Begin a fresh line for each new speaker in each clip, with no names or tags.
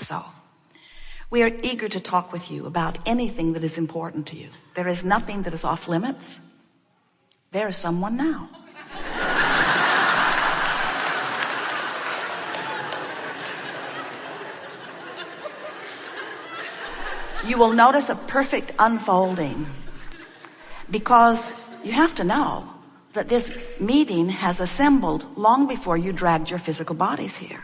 So, we are eager to talk with you about anything that is important to you. There is nothing that is off limits. There is someone now. You will notice a perfect unfolding, because you have to know that this meeting has assembled long before you dragged your physical bodies here.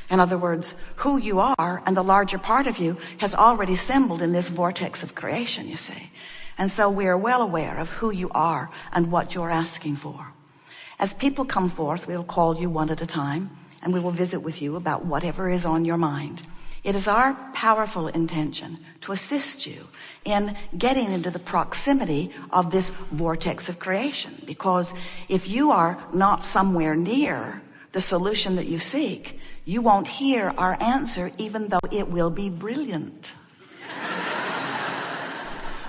In other words, who you are and the larger part of you has already assembled in this vortex of creation, you see. And so we are well aware of who you are and what you're asking for. As people come forth, we'll call you one at a time, and we will visit with you about whatever is on your mind. It is our powerful intention to assist you in getting into the proximity of this vortex of creation. Because if you are not somewhere near the solution that you seek, you won't hear our answer, even though it will be brilliant.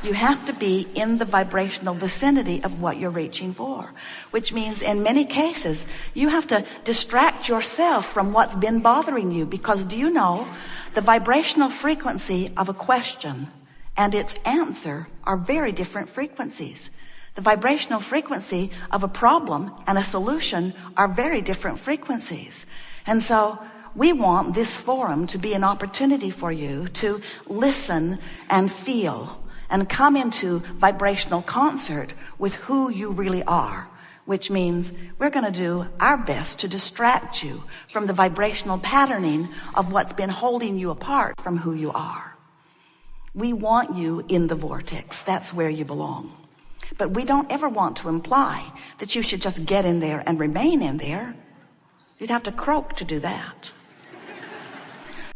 You have to be in the vibrational vicinity of what you're reaching for, which means in many cases, you have to distract yourself from what's been bothering you. Because do you know, the vibrational frequency of a question and its answer are very different frequencies. The vibrational frequency of a problem and a solution are very different frequencies. And so we want this forum to be an opportunity for you to listen and feel and come into vibrational concert with who you really are, which means we're going to do our best to distract you from the vibrational patterning of what's been holding you apart from who you are. We want you in the vortex. That's where you belong. But we don't ever want to imply that you should just get in there and remain in there. You'd have to croak to do that.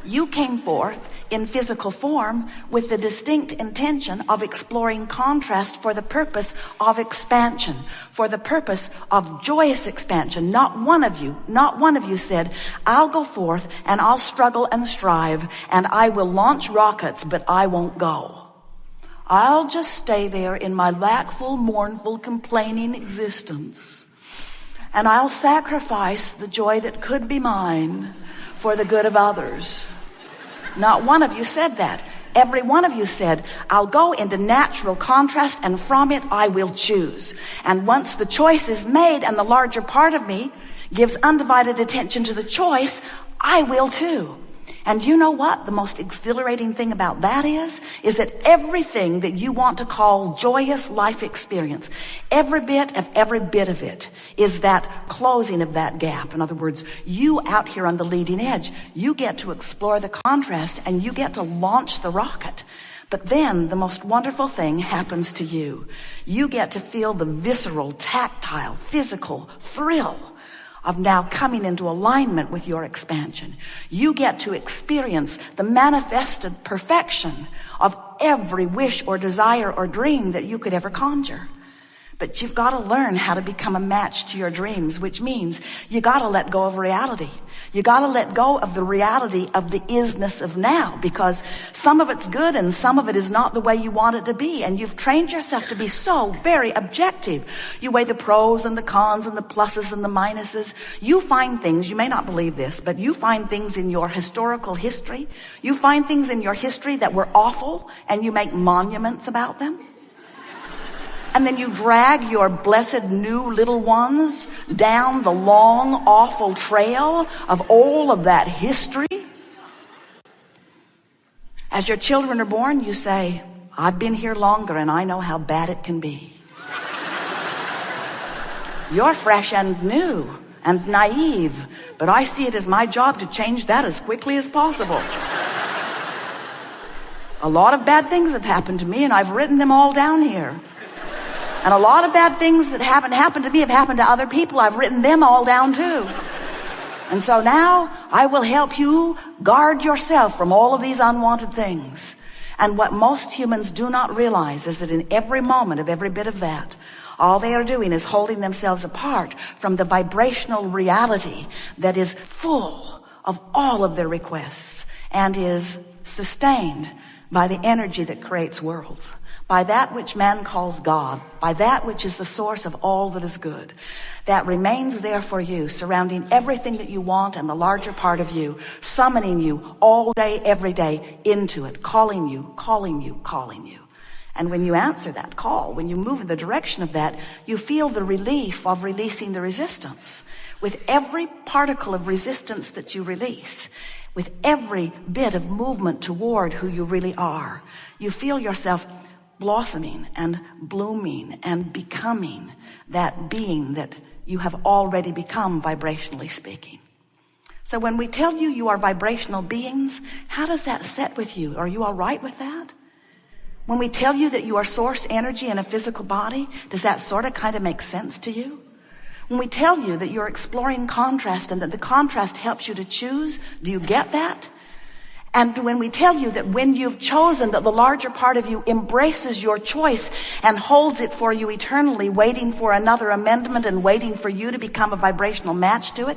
You came forth in physical form with the distinct intention of exploring contrast for the purpose of expansion, for the purpose of joyous expansion. Not one of you said, I'll go forth and I'll struggle and strive and I will launch rockets, but I won't go. I'll just stay there in my lackful, mournful, complaining existence. And I'll sacrifice the joy that could be mine for the good of others. Not one of you said that. Every one of you said, I'll go into natural contrast and from it I will choose. And once the choice is made and the larger part of me gives undivided attention to the choice, I will too. And you know what? The most exhilarating thing about that is that everything that you want to call joyous life experience, every bit of it is that closing of that gap. In other words, you out here on the leading edge, you get to explore the contrast and you get to launch the rocket. But then the most wonderful thing happens to you. You get to feel the visceral, tactile, physical thrill of now coming into alignment with your expansion. You get to experience the manifested perfection of every wish or desire or dream that you could ever conjure. But you've got to learn how to become a match to your dreams, which means you got to let go of reality. You got to let go of the reality of the isness of now, because some of it's good and some of it is not the way you want it to be. And you've trained yourself to be so very objective. You weigh the pros and the cons and the pluses and the minuses. You find things, you may not believe this, but you find things in your historical history. You find things in your history that were awful and you make monuments about them. And then you drag your blessed new little ones down the long, awful trail of all of that history. As your children are born, you say, I've been here longer and I know how bad it can be. You're fresh and new and naive, but I see it as my job to change that as quickly as possible. A lot of bad things have happened to me and I've written them all down here. And a lot of bad things that haven't happened to me have happened to other people. I've written them all down too. And so now I will help you guard yourself from all of these unwanted things. And what most humans do not realize is that in every moment of every bit of that, all they are doing is holding themselves apart from the vibrational reality that is full of all of their requests and is sustained by the energy that creates worlds, by that which man calls God, by that which is the source of all that is good, that remains there for you, surrounding everything that you want and the larger part of you, summoning you all day, every day into it, calling you, calling you, calling you. And when you answer that call, when you move in the direction of that, you feel the relief of releasing the resistance. With every particle of resistance that you release, with every bit of movement toward who you really are, you feel yourself blossoming and blooming and becoming that being that you have already become, vibrationally speaking. So when we tell you you are vibrational beings, how does that set with you? Are you all right with that? When we tell you that you are source energy in a physical body, does that sort of kind of make sense to you? When we tell you that you're exploring contrast and that the contrast helps you to choose, do you get that? And when we tell you that when you've chosen, that the larger part of you embraces your choice and holds it for you eternally, waiting for another amendment and waiting for you to become a vibrational match to it,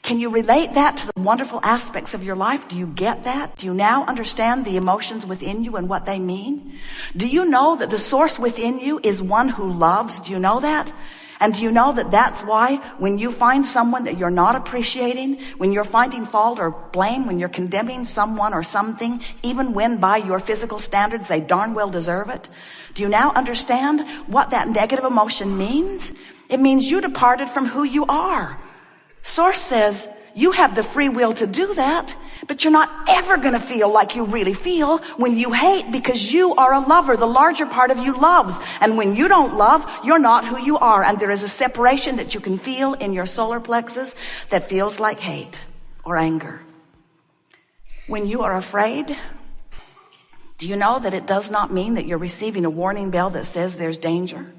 can you relate that to the wonderful aspects of your life? Do you get that? Do you now understand the emotions within you and what they mean? Do you know that the source within you is one who loves? Do you know that? And do you know that that's why when you find someone that you're not appreciating, when you're finding fault or blame, when you're condemning someone or something, even when by your physical standards they darn well deserve it, do you now understand what that negative emotion means? It means you departed from who you are. Source says you have the free will to do that, but you're not ever going to feel like you really feel when you hate, because you are a lover. The larger part of you loves. And when you don't love, you're not who you are. And there is a separation that you can feel in your solar plexus that feels like hate or anger. When you are afraid, do you know that it does not mean that you're receiving a warning bell that says there's danger?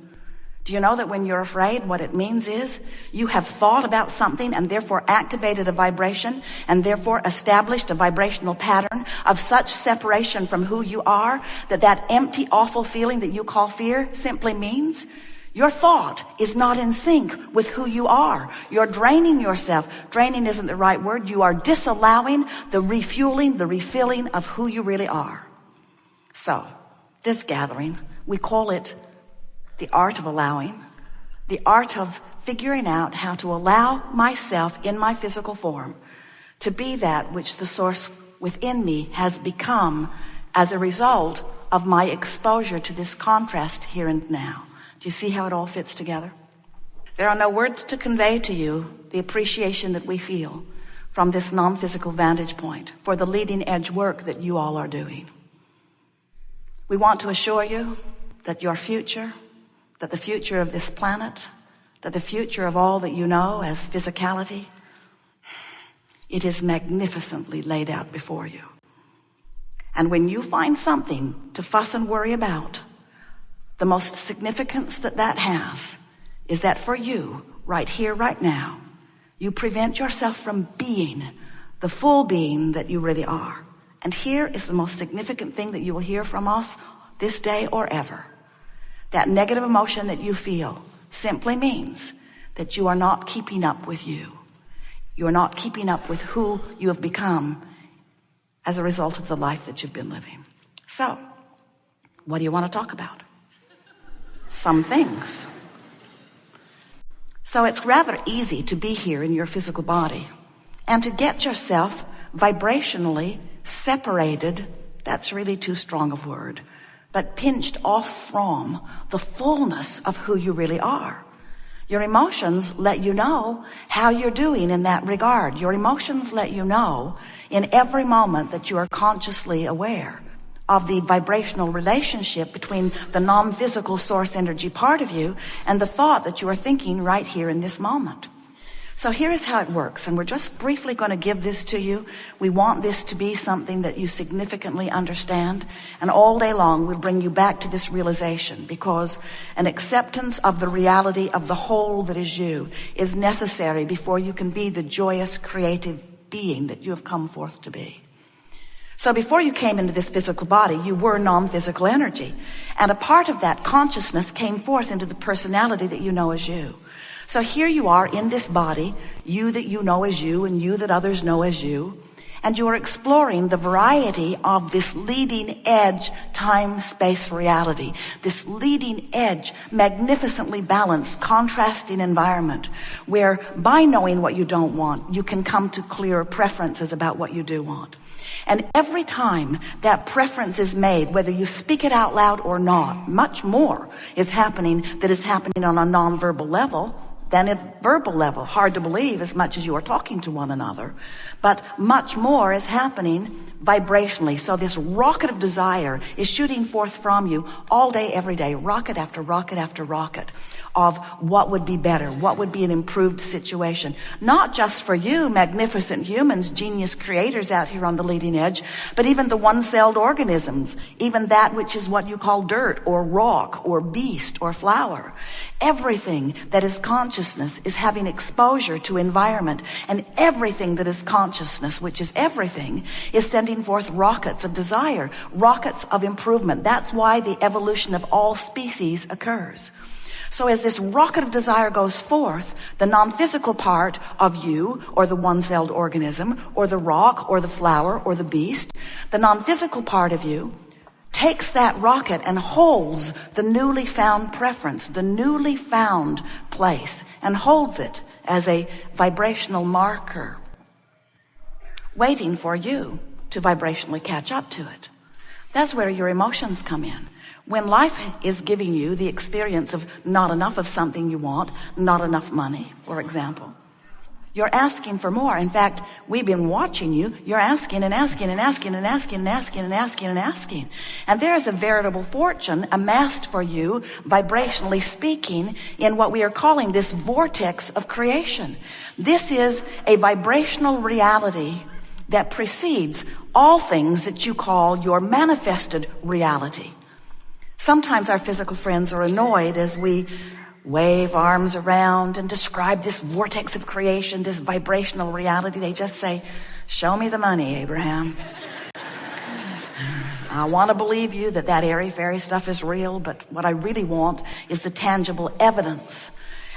Do you know that when you're afraid, what it means is you have thought about something and therefore activated a vibration and therefore established a vibrational pattern of such separation from who you are that that empty, awful feeling that you call fear simply means your thought is not in sync with who you are. You're draining yourself. Draining isn't the right word. You are disallowing the refueling, the refilling of who you really are. So, this gathering, we call it the art of allowing, the art of figuring out how to allow myself in my physical form to be that which the source within me has become as a result of my exposure to this contrast here and now. Do you see how it all fits together? There are no words to convey to you the appreciation that we feel from this non-physical vantage point for the leading edge work that you all are doing. We want to assure you that your future, that the future of this planet, that the future of all that you know as physicality, it is magnificently laid out before you. And when you find something to fuss and worry about, the most significance that that has is that for you, right here, right now, you prevent yourself from being the full being that you really are. And here is the most significant thing that you will hear from us this day or ever. That negative emotion that you feel simply means that you are not keeping up with you. You are not keeping up with who you have become as a result of the life that you've been living. So, what do you want to talk about? Some things. So it's rather easy to be here in your physical body and to get yourself vibrationally separated. That's really too strong a word. But pinched off from the fullness of who you really are. Your emotions let you know how you're doing in that regard. Your emotions let you know in every moment that you are consciously aware of the vibrational relationship between the non-physical source energy part of you and the thought that you are thinking right here in this moment. So here is how it works, and we're just briefly going to give this to you. We want this to be something that you significantly understand, and all day long we'll bring you back to this realization, because an acceptance of the reality of the whole that is you is necessary before you can be the joyous, creative being that you have come forth to be. So before you came into this physical body, you were non-physical energy, and a part of that consciousness came forth into the personality that you know as you. So here you are in this body, you that you know as you and you that others know as you. and you are exploring the variety of this leading edge time-space reality, this leading edge, magnificently balanced, contrasting environment where by knowing what you don't want, you can come to clearer preferences about what you do want. And every time that preference is made, whether you speak it out loud or not, much more is happening that is happening on a nonverbal level than a verbal level. Hard to believe as much as you are talking to one another. But much more is happening vibrationally. So this rocket of desire is shooting forth from you all day, every day, rocket after rocket after rocket of what would be better, what would be an improved situation. Not just for you, magnificent humans, genius creators out here on the leading edge, but even the one-celled organisms, even that which is what you call dirt or rock or beast or flower. Everything that is consciousness is having exposure to environment, and everything that is consciousness, which is everything, is sending forth rockets of desire, rockets of improvement. That's why the evolution of all species occurs. So as this rocket of desire goes forth, the non-physical part of you, or the one-celled organism, or the rock, or the flower, or the beast, the non-physical part of you takes that rocket and holds the newly found preference, the newly found place, and holds it as a vibrational marker, waiting for you to vibrationally catch up to it. That's where your emotions come in. When life is giving you the experience of not enough of something you want, not enough money, for example, you're asking for more. In fact, we've been watching you. You're asking and asking and asking and asking and asking and asking and asking. And there is a veritable fortune amassed for you, vibrationally speaking, in what we are calling this vortex of creation. This is a vibrational reality that precedes all things that you call your manifested reality. Sometimes our physical friends are annoyed as we wave arms around and describe this vortex of creation, this vibrational reality. They just say, "Show me the money, Abraham." I want to believe you that airy-fairy stuff is real, but what I really want is the tangible evidence.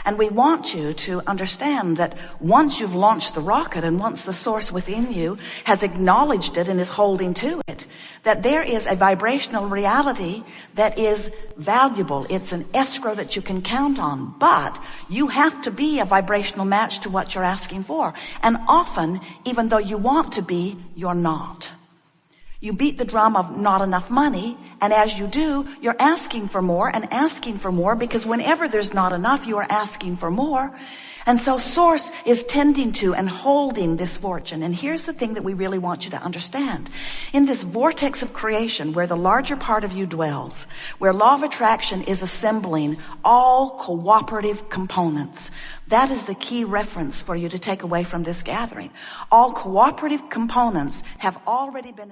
And we want you to understand that once you've launched the rocket and once the source within you has acknowledged it and is holding to it, that there is a vibrational reality that is valuable. It's an escrow that you can count on, but you have to be a vibrational match to what you're asking for. And often, even though you want to be, you're not. You beat the drum of not enough money, and as you do, you're asking for more and asking for more, because whenever there's not enough, you are asking for more. And so Source is tending to and holding this fortune. And here's the thing that we really want you to understand. In this vortex of creation, where the larger part of you dwells, where law of attraction is assembling all cooperative components, that is the key reference for you to take away from this gathering. All cooperative components have already been